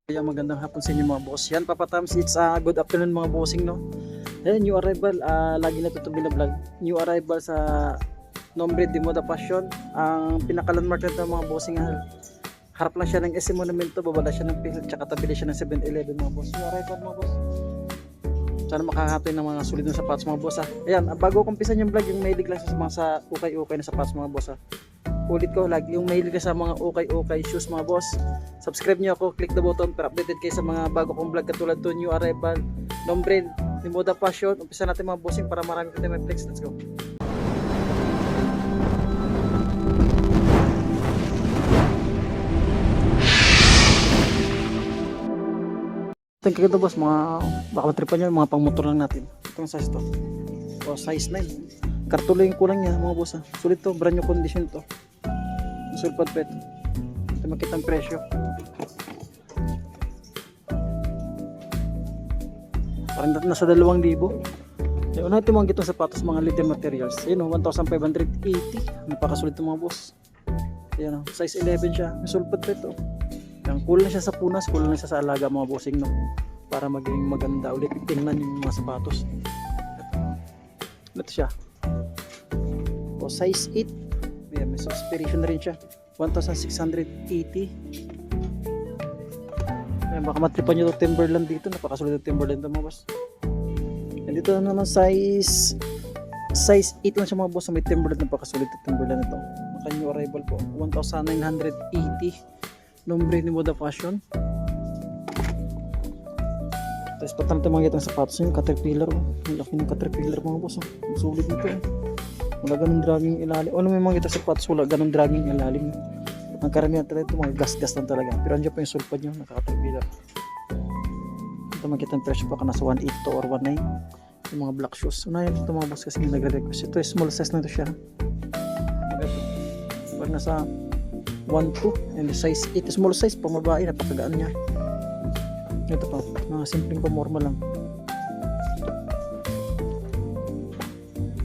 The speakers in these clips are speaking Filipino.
Kaya magandang hapon sa inyo mga boss. Yan, Papa Tams, it's good afternoon mga bossing, no? Ayan, new arrival, lagi na ito vlog. New arrival sa Nombre de Moda Passion. Ang pinaka-landmark nito mga bossing, harap lang siya ng SM Monumento, babala siya ng PhilHealth, tsaka tabi siya ng 7-Eleven mga boss. New arrival mga boss. Sana makakatoy ng mga sulit na sapatos mga boss. Ayan, bago kumpisan yung vlog, yung mahilig lang sa mga ukay-ukay na sapatos mga boss. Ulit ko, lagi yung mahilig ka sa mga ukay-ukay shoes mga boss. Subscribe nyo ako, click the button para updated kayo sa mga bago kong vlog katulad to new arrival, Nombre de Moda Passion. Umpisa natin mga bossing para marami ko tayo flex. Let's go. Thank you boss, mga baka matripan nyo, mga pang motor lang natin. Itong size to, o size 9. Kartulo yung kulang niya mga boss. Sulit to, brand new condition to. Sulpad pa ito. Ito makita ang presyo. Parang nasa 2,000. Yung una ito mga gitong sapatos, mga leather materials. Ayun o, 1,580. Napakasulit ito mga boss. Ayan o, size 11 siya. May sulpad pa ito. Yan, kulang siya sa punas, kulang siya sa alaga mga bossing, no? Para maging maganda ulit tingnan yung mga sapatos. Ito siya. O, size 8. Ayan, may suspension na rin siya. 1,680. Ayan, baka matripan nyo ito Timberland dito. Napakasulit yung Timberland ito mga boss. And dito naman size 8 lang siya mga boss. May Timberland, napakasulit yung Timberland ito. Maka new arrival po, 1,980. Nombre de Moda Passion. Tapos patang ito mga itong sapatos yung Caterpillar. Ang laki ng Caterpillar mga boss. Ang sulit nito. Wala ganun dragging ilalim. Ano may mga itong sapatos, wala ganun dragging ilalim. Ang karamihan talaga ito mga gas-gas lang talaga. Pero andyan pa yung sulpad nyo, naka-Caterpillar. Ito makita ang presyo pa ka nasa 1.8 to or 1.9. Yung mga black shoes. Unahin ito mga boss kasi nagre-request. Ito small size lang ito siya. Pag nasa 1.2 and the size 8, small size pang babae, napakagaan niya. Ito pa, mga simpleng pamorma lang.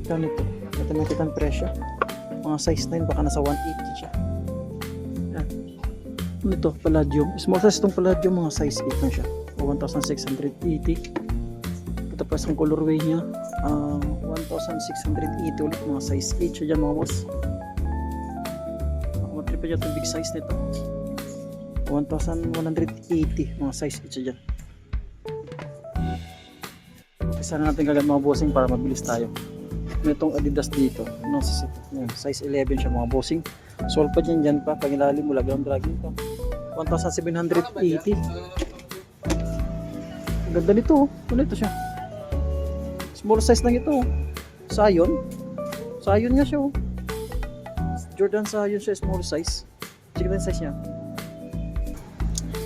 Ganito, ito nakita ang presyo, mga size 9 baka nasa 180 siya. Yan. Ito Palladium, small size itong Palladium, mga size 8 lang siya, 1,680. Ito pa isang colorway niya, 1,680 ulit, mga size 8 siya dyan mga boss. Pa dyan itong big size nito, 1,180, mga size itcha dyan. Isa na natin kagad mga bossing para mabilis tayo. Itong Adidas dito, size 11 siya mga bossing. Sol pa dyan pa, pangilalim mula ground dragging ito, 1,780. Ang ganda nito, ano ito siya, small size lang ito. Sayon nga siya. Jordan Scion siya, small size. Check din size niya.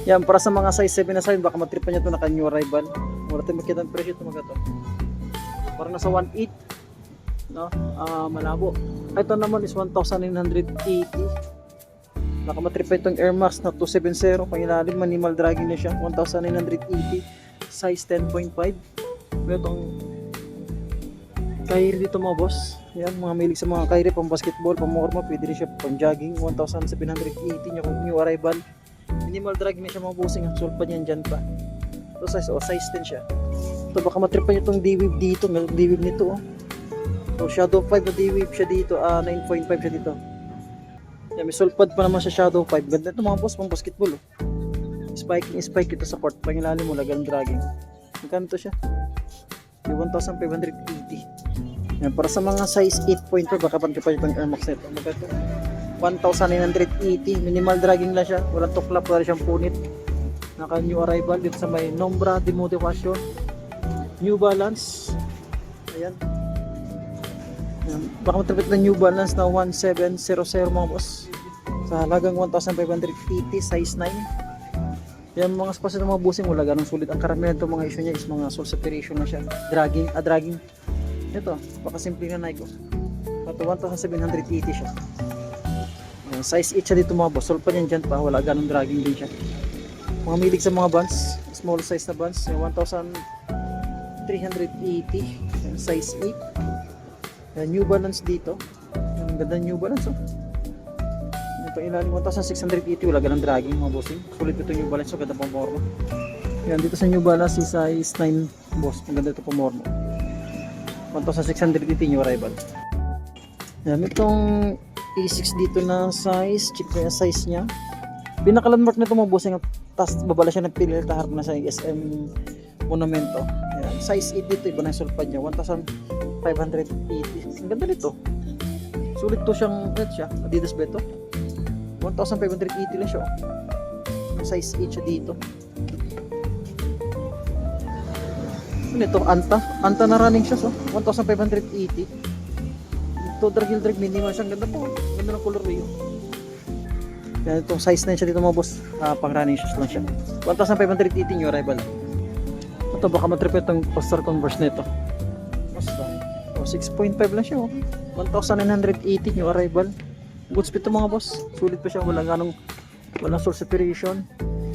Yan, para sa mga size 7 na Scion, baka matripan niya ito, naka new arrival. Wala tayo makita ang presyo ito mga ito. Parang nasa 1.8, no? Malabo. Ito naman is 1,980. Baka matripan itong Air Max na 270. Pangilalim, minimal dragging na siya, 1,980. Size 10.5. Itong Kyrie dito mga boss. Yan, mga milig sa mga Kyrie, pang basketball, pang morma, pwede rin siya pang jogging. 1,780 niya kung new arrival. Minimal drag niya siya mga bossing. Sulpad niyan dyan pa. So size 10 siya. Ito baka matripan niyo itong D-Wave dito. May D-Wave nito. So Shadow 5 na D-Wave siya dito. 9.5 siya dito. Yan, may sulpad pa naman sa Shadow 5. Ganda ito mga boss, pang basketball. Spike ito sa court. Pangilalim mo, lagang dragging. Magkano ito siya? 1,580. Yan, para sa mga size 8.4, baka panti pa itong Air Max nito. 1,980. Minimal dragging lang siya. Walang tuklap, wala siyang punit. Naka new arrival dito sa may Nombre de Moda Passion. New Balance. Ayan. Yan, baka matripit na New Balance na 1,700 mga boss. Sa halagang 1,580, size 9. Yan, mga spasyo ng mga busing, wala ganun sulit. Ang karamihan itong mga issue niya is mga sole separation na siya. Dragging. Ito, baka simple na Nike. Ito, 1,780 siya. Yan, size 8 siya dito mga boss. Solpa niyan dyan pa, wala ganun dragging din siya. Mga milig sa mga bands, small size na bands, 1,380. Yan, size 8. Yan, New Balance dito. Ang ganda New Balance, oh. pang ilalim 1680, wala ganang dragging mga bossing. Sulit ito New Balance, so ganda pang forma. Yan, dito sa New Balance si size 9 boss, maganda ito pang forma. 1680 new arrival. Yan, itong A6 dito na size, check ko yung size niya. Pinaka-landmark na ito mga bossing, tapos babala siya ng pilil, taharap na sa SM Monumento. Yan, size 8 dito, iba na yung sulpad niya, 1580. Ang ganda nito. Sulit to siyang, siya, Adidas Beto. 1580 lang siya. Size 8 siya dito. Ano ito? Anta na running siya, so 1580. Ito drag minimal siya. Ang ganda po. Ganda ng color rin. Yan, itong size 9 siya dito mga boss. Pang running shoes lang siya. 1580 new arrival. Ito baka matrip itong poster converse nito. Basta. 6.5 lang siya. 1980 new arrival. Good speed to mga boss. Sulit pa siya. Walang soul separation.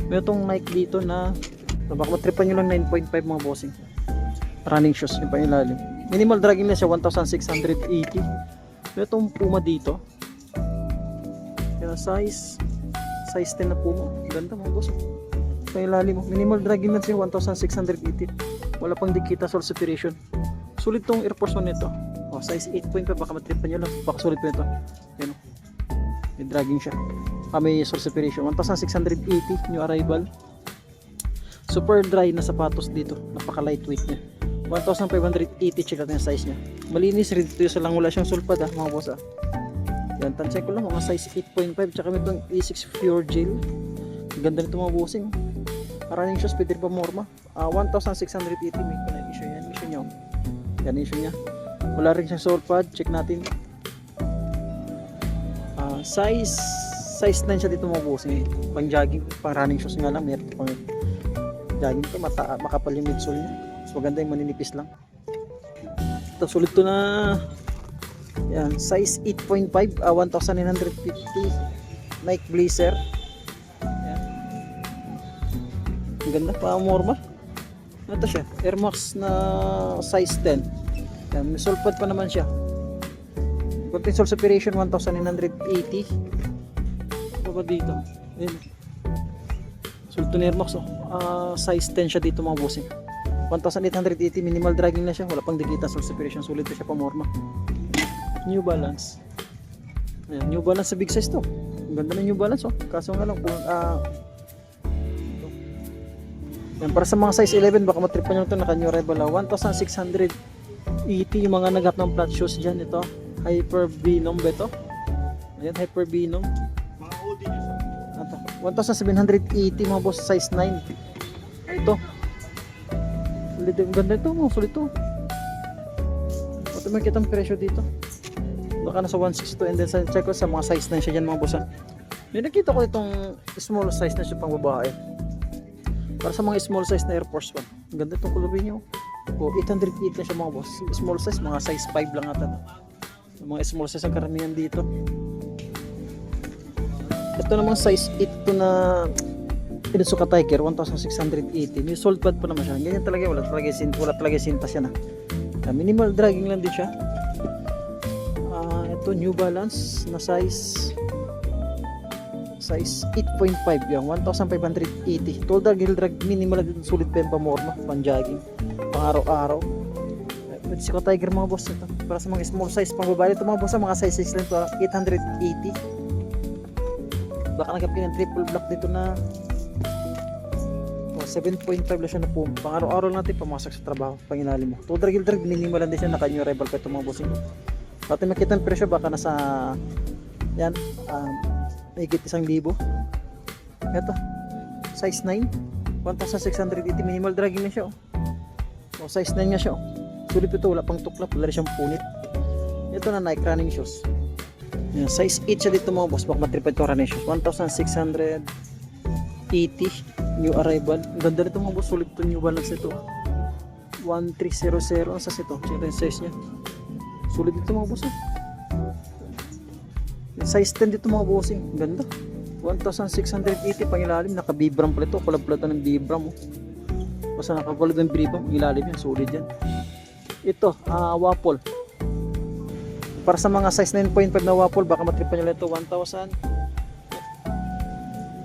May itong Nike dito na baka matripan nyo lang 9.5 mga bossing. Running shoes yung pangilalim. Minimal dragging na siya 1680. May itong Puma dito. Kaya size 10 na Puma. Ganda mga boss. Pangilalim mo. Minimal dragging na siya 1680. Wala pang dikita soul separation. Sulit tong Air Force 1 nito. Size 8.5 baka matripan nyo lang. Baka sulit pa ito. Yan o. May dragging siya. May soul separation. 1680 new arrival. Super dry na sapatos dito. Napaka lightweight niya. 1580 check natin yung size niya. Malinis rin dito sa lang wala siyang sulpad mga boss Yan, tan-check ko lang mga size 8.5 tsaka may itong A6 Pure Gel. Ganda nito mga bossing. Running shoes pwede rin pa morma. 1680 may issue yan. Issue niya. Yan issue niya. Wala rin siyang sulpad. Check natin. Size 9 siya dito mga bossing. Pang jogging, pang running shoes nga lang. Meron pang jogging ito. Makapal yung midsole niya. So maganda yung maninipis lang. Ito sulit to na. Yan, size 8.5, 1950 Nike Blazer. Yan. Ang ganda pa morma. Ito siya, Air Max na size 10. Yan, may sulpad pa naman siya. Konting soul separation 1980. Ano ba dito? Yan. Sulit to na Air Max size 10 siya dito mga bossing. 1880 minimal dragging na siya, wala pang dikita soul separation, sulit na siya pamorma. New Balance. Ayan, New Balance sa big size to. Ang ganda ng New Balance kaso nga lang yan, para sa mga size 11 baka matripan nyo ito, naka New Rebel 1680 yung mga nagap ng flat shoes dyan. Ito Hyper Venom ba ito? Ayan, Hyper Venom mga hoodie nyo 1780 mga boss, size 9. Ito ang ganda ito, sulit ito. Ito makikita ang presyo dito. Baka nasa 162 and then check ko sa mga size na siya dyan mga boss. May nakita ko itong small size na siya pang babae. Para sa mga small size na Air Force 1. Ang ganda itong color niya. 808 na siya mga boss. Small size, mga size 5 lang ata. Mga small size ang karamihan dito. Ito namang size 8 to na Inusuka Tiger 1680. May sold pad pa naman siya. Ganyan talaga, wala talaga sintas yan minimal dragging lang din siya. Ito New Balance na size 8.5 yan, 1580. Tall drag, heel drag, minimal din, sulit pa yung pamorma, pang jogging, pang araw-araw. Inusuka Tiger mga boss ito. Para sa mga small size, pang babae ito mga boss, mga size 6 lang ito, 880. Baka nagkapin ng triple block dito na 7.5 lang siya na po. Pang araw-araw natin pamasok sa trabaho, pang ilalim mo. Tall drag, heel drag, minimal lang din siya, naka New Rebel pa ito mga boss. Natin makita ang presyo baka nasa yan, mahigit 1,000. Ito, size 9, 1680, minimal dragging na siya size 9 nga siya sulit ito, wala pang tuklap, wala rin siyang punit. Ito na Nike running shoes. Yan, size 8 siya dito mga boss, baka matripad ko running shoes. 1680 new arrival. Ang ganda nito mga boss, sulit ito New Balance ito. 1300 ang size ito. Check ito yung size nya, sulit dito mga boss size 10 dito mga bossing. Ganda, 1680 pang ilalim, naka Vibram pala ito, kulab-kulab ng Vibram basta nakakulab ng Vibram, ilalim yan, solid yan. Ito Waffle, para sa mga size 9.5 na Waffle, baka matripan nyo lang ito, 1580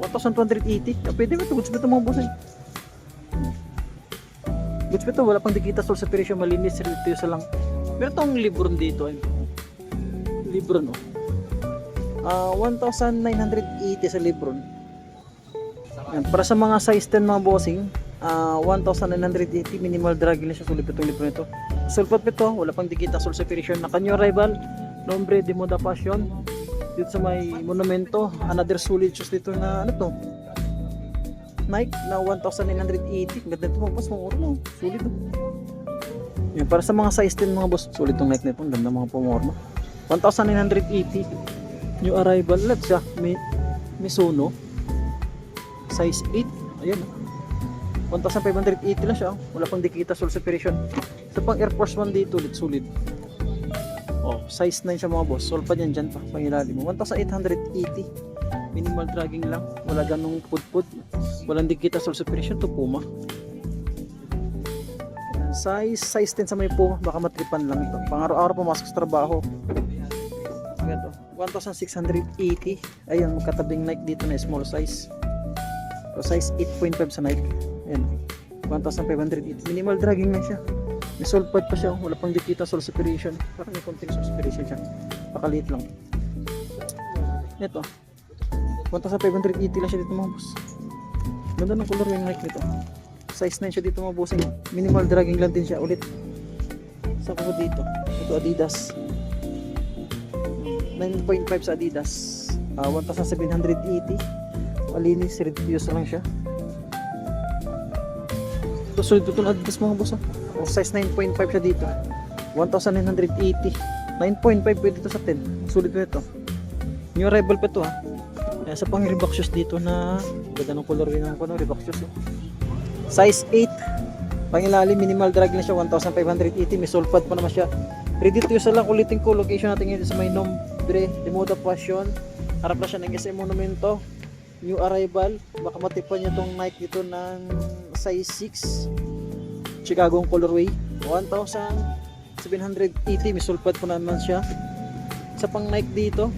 1,280. Pwede ba ito? Goods ba ito mga bossing? Goods ba ito? Wala pang dikita sol sa presyo. Malinis. Rito sa lang. Meron itong libron dito. Libron, oh. 1,980 sa libron. Yan. Para sa mga size 10 mga bossing, 1,980. Minimal drag na siya. Sulit itong libro nito. Sulpat ito. Wala pang dikita sol sa presyo. Naka-new arrival. Nombre de Moda Passion. Dito sa may monumento, another solid shoes dito na ano to, Nike na 1,980. Ganda ito mga boss, mga orno, solid to. Yan, para sa mga size 10 mga boss, solid tong Nike nito, ganda mga pumorma. 1,980. New arrival, let's siya, Mizuno size 8, ayan, 1,580 lang siya, wala pang dikita sol separation. Sa pang Air Force 1 dito, solid. Oh, size 9 siya mga boss. Sol pa dyan pa, pangilalim mo. 1,880. Minimal dragging lang. Wala ganong pud-pud. Walang dikita sol separation to Puma. Size 10 sa may Puma. Baka matripan lang ito. Pang araw-araw pumasok sa trabaho. Ito. 1,680. Ayan, magkatabing Nike dito na small size. So, size 8.5 sa Nike. Ayan. 1,580. Minimal dragging lang siya. May sol pad pa siya, wala pang dikita sol separation. Parang may konting sol separation siya. Pakaliit lang. Ito. 1,580 lang siya dito mga boss. Ganda ng color yung Nike nito. Size 9 siya dito mga boss. Minimal dragging lang din siya ulit. Sa ko dito. Ito Adidas. 9.5 sa Adidas. 1,780. Malinis, reduce lang siya. Ito solid ito ng Adidas mga boss. O size 9.5 siya dito. 1,980. 9.5 pwede ito sa 10. Sulit nito. New arrival pa ito ha. Kaya sa pang Reebok shoes dito na ganda ng color rin ng Reebok shoes. Size 8. Pangilalim minimal drag na siya 1,580. May sole pad pa naman siya. Ready to use lang. Ulitin ko location natin ngayon sa may Nombre de Moda Passion. Harap na siya ng SM Monumento. New arrival. Baka matipan niyo tong Nike dito ng size 6. Chicago colorway 1,780. May sulpad po naman siya. Sa pang Nike dito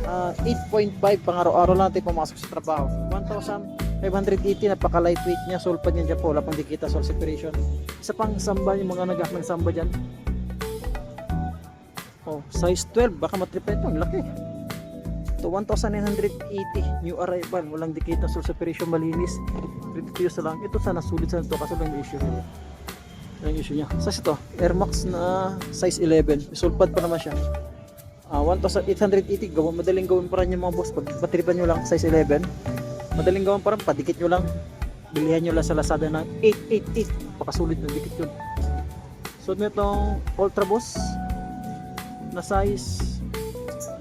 8.5 pang araw-araw lang natin pumasok sa trabaho. 1,580. napaka lightweight niya. Sulpad niya dyan po, wala pang dikita sol separation. Sa pang samba, yung mga nagak ng samba dyan, size 12. Baka matripa ito, ang laki. So 1,980. New arrival, walang dikita sol separation, malinis, ready to use lang. Ito sana sulit sa ito kasi lang issue niya. Yung issue niya. Sa ito, Air Max na size 11. Sulpad pa naman siya. 1,880. Madaling gawin pa rin yung mga boss. Pag patripan nyo lang size 11, madaling gawin pa rin. Padikit nyo lang. Bilihan nyo lang sa Lazada ng 888. Pakasulit na dikit yun. So itong Ultra Boss na size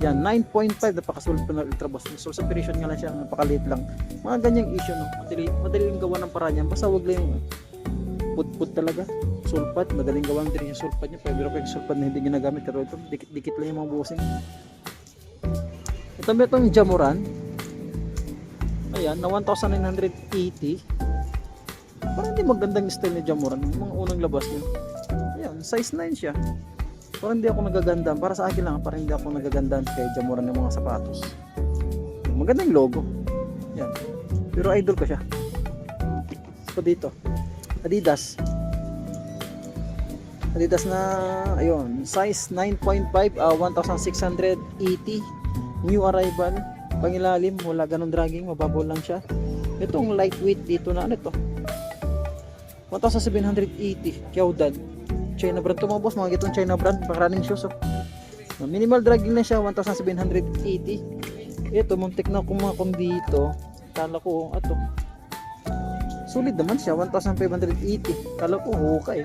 yan 9.5. Napakasulit pa na Ultra Boss. So separation nga lang siya. Napakaliit lang. Mga ganyang issue, no? Madaling gawa ng paraan yan. Basta wag lang yung put talaga. Sulpad, madaling gawang din yung sulpad niya. Pero yung sulpad na hindi ginagamit. Pero ito, dikit-dikit lang yung mga bossing. Ito ba itong Jamoran? Ayan, na 1,980. Parang hindi magandang style ni Jamoran. Yung mga unang labas niya. Ayan, size 9 siya. Parang hindi ako nagagandaan. Para sa akin lang, parang hindi ako nagagandaan kay Jamoran ng mga sapatos. Magandang logo. Ayan. Pero idol ko siya. So dito, Adidas na ayun, size 9.5, 1,680. New arrival, pangilalim, wala ganun dragging, mababaw lang siya. Itong lightweight dito na ano ito, 1,780. Kyaudad, China brand to mga boss, mga gitong China brand, pang running shoes. Minimal dragging na siya, 1,780. Ito, muntik na kumakong dito. Kala ko, ato sulit naman siya, 1,580. Kala ko hukay.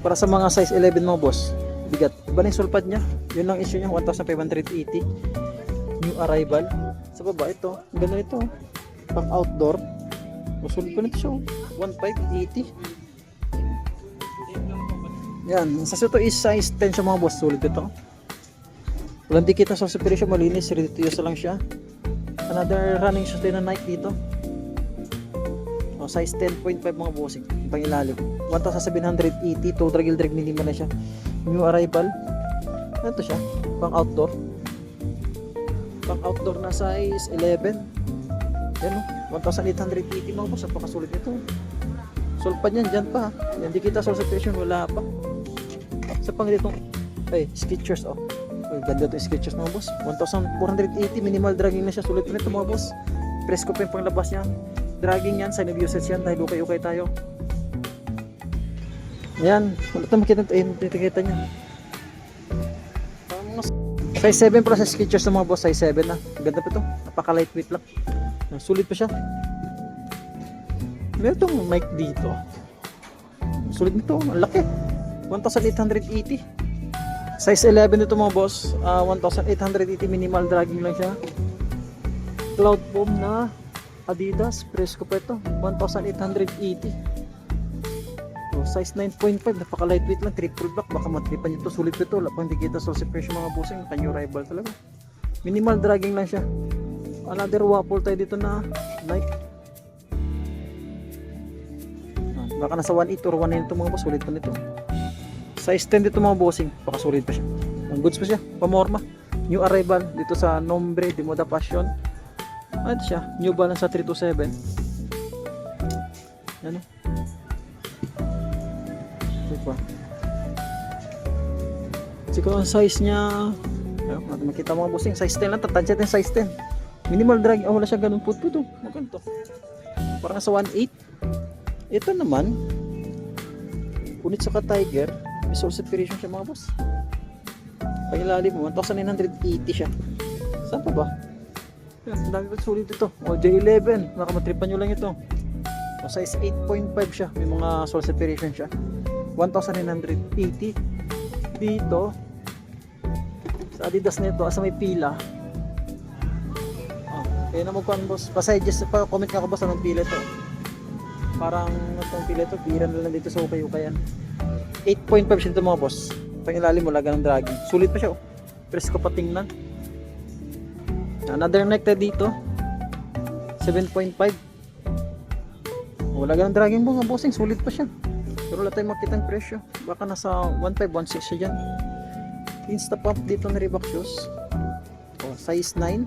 Para sa mga size 11 mga boss, bigat. Iba na yung sulpad niya. Yun lang issue niya, 1,580. New arrival. Sa baba ito, ganda ito. Pang outdoor. Sulit pa nito siya, 1,580. Yan, sa ito is size 10 siya mga boss. Sulit ito. Walang dikit na sa separation, malinis, ready to use lang siya. Another running shoes din na Nike dito. Size 10.5 mga bossing. Pangilalim. 1,780. To drag minimal na siya. New arrival. Ito siya. Pang outdoor. outdoor na size 11. Yan o, 1,880 mga boss. Napakasulit nito. Sol pa niyan, dyan pa. Hindi kita sol sa presyon, wala pa. Sa pang dito, ay, Skechers oh. Ay, ganda ito yung Skechers mga boss. 1,480, minimal dragging na siya. Sulit na ito mga boss. Presko pa yung panglabas yan. Dragging yan, sign of usage yan. Dahil ukay-ukay tayo. Yan, wala ito makita ito. Ayun, titikita niya. Size 7 para sa Skechers ng mga boss. Size 7 na. Ganda pa ito. Napaka lightweight lang. Sulit pa siya. Meron itong mic dito. Sulit nito. Ang laki. 1,880. Size 11 ito mga boss. 1,880. Minimal dragging lang siya. Cloud foam na Adidas. Presko pa ito. 1,880. Size 9.5. Napaka lightweight lang. Triple black. Baka matripan nyo ito. Sulit ito. Wala pang dikita sa presyo mga bossing. Kanyo rival talaga. Minimal dragging lang siya. Another waffle tayo dito na Nike. Baka nasa 1.8 or 1.9 ito mga boss. Sulit pa nito. Size 10 dito mga bossing. Baka sulit pa siya. Ang goods pa siya. Pamorma. New arrival dito sa Nombre de Moda Passion. Ito siya. New Balance sa 327. Yan o. Ito pa. Siguro ang size niya. Ayun, natin makita mga bossing. Size 10 lang. Tatansya yung size 10. Minimal drag. Oh, wala siya ganun put-put. Maganda to. Parang sa 1.8. Ito naman, punit saka Tiger, may soul separation siya mga boss. Pangilalim mo, 1,980 siya. Saan pa ba? Yan, dami pa sulit ito. O, J11, makamatripan nyo lang ito. O, size 8.5 siya, may mga soul separation siya. 1,980. Dito, sa Adidas nito, asa may pila. Kaya na magkuhan boss, pa-suggest, pa-comment nga ko boss anong pila ito. Parang itong pila ito, pira na lang dito sa ukay-ukayan. 8.5 siya ito mga boss. Pangilalim mo, laga ng dragging. Sulit pa siya oh. Presko pa tingnan. Another neck tayo dito. 7.5. Wala ganang dragging mo mga bossing, sulit pa siya. Pero wala tayong makita ang presyo. Baka nasa 1.5, 1.6 siya dyan. Insta pump dito na Reebok shoes. Oh, size 9.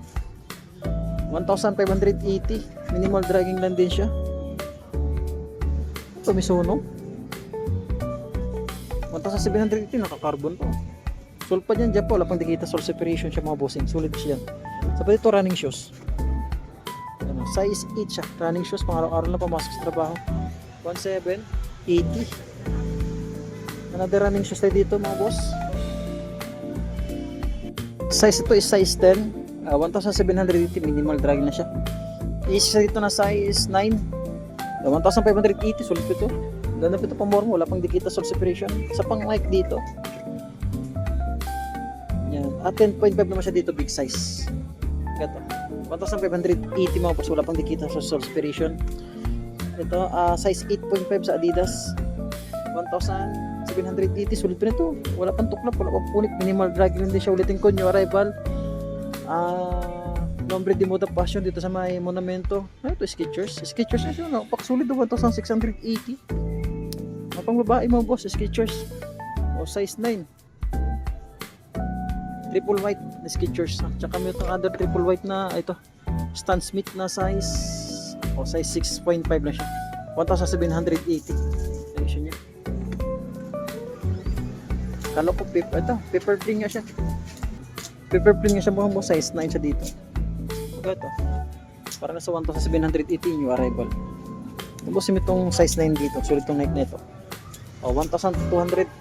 1,580. Minimal dragging lang din siya. Ito may sunog. 1,780 naka-carbon to. Sol pa dyan dyan po. Wala pang dikita soul separation siya mga bossing. Sulit siya yan. Sabi ito running shoes. Ano, size 8 siya. Running shoes. Pang araw-araw na pumasok sa trabaho. 1,780. Another running shoes tayo dito mga boss. Size ito is size 10. 1,780. Minimal dragging na siya. Isa dito na size 9. 1,580, sulit ito. Ganda ito pang mormo, wala pang dikita soul separation. Sa pang mic dito. Yan. At 10.5 naman siya dito, big size. Ito. 1,580 mga boss, wala pang dikita soul separation. Ito, size 8.5 sa Adidas. 1,780, sulit pa nito. Wala pang tuklap, wala pang punit. Minimal drag rin din siya. Ulitin ko, new arrival. Nombre de Moda Passion dito sa may monumento. Ito Skechers. Skechers na siya. Pakasulit do 1,680. Pang babae mga boss, Skechers. O size 9. Triple white na Skechers. Tsaka may itong other triple white na ito. Stan Smith na size. O size 6.5 na siya. 1,780. Ayun niya. Kala ko paper print nga siya. Paper print nga siya mga boss. Size 9 siya dito. Ito. Para na sa 1,780 new arrival. Tapos itong size 9 dito. Sulit itong Nike nito. 1,280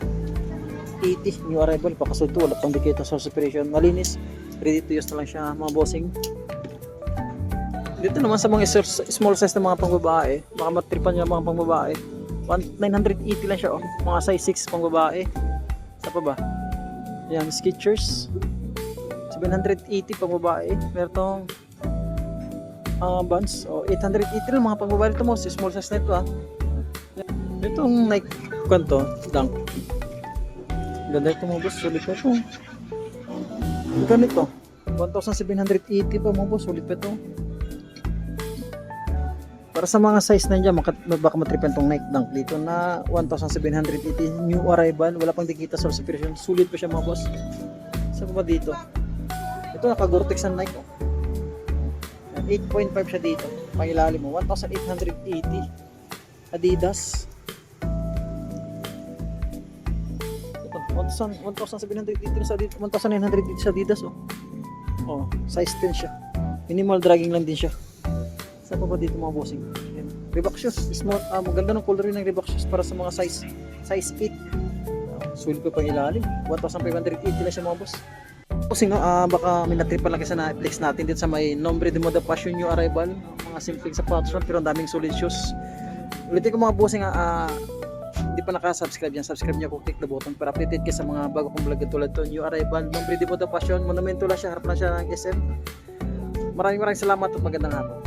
new arrival. Pakasulit ito. Wala pang dikita soul separation. Malinis. Ready to use na lang siya mga bossing. Dito naman sa mga small size na mga pangbabae. Baka matripan niya mga pangbabae. 980 lang siya. Mga size 6 pangbabae. Sa pa ba? Yan. Skechers. 780 pangbabae. Meron itong Vans. 880 lang mga pangbabae ito mo. Small size na ito Itong Nike kanto, Dunk. Ganda ito mga boss. Sulit pa ito. Ganito. 1,780 pa mga boss. Sulit pa ito. Para sa mga size na dyan, baka matripan itong Nike Dunk dito na 1,780 new arrival. Wala pang dikita soul separation. Sulit pa siya mga boss. Saan pa dito? Ito naka-Gore-Tex ang Nike. 8.5 siya dito. Pangilalim mo, 1,880. Adidas. Ito, 1,780 sa Adidas, 1,980 sa Adidas, oh. Oh, size 10 siya. Minimal dragging lang din siya. Saan pa ba dito mga bossing? Ayan. Reebok shoes. Small, maganda ng color yun ng Reebok shoes para sa mga size 8. Sulit pa pang ilalim. 1,580 lang siya mga boss. Bossing, baka may natripan lang kasi na flex natin dito sa may Nombre de Moda Passion New Arrival. Mga simpleng sapatos lang pero ang daming solid shoes. Ulitin ko mga bossing, hindi pa nakasubscribe yan, subscribe niyo ako, click the button para updated kayo sa mga bago kong vlog tulad to. New Arrival, Nombre de Moda Passion, monumento lang siya, harap na siya ng SM. Maraming salamat at magandang hapon.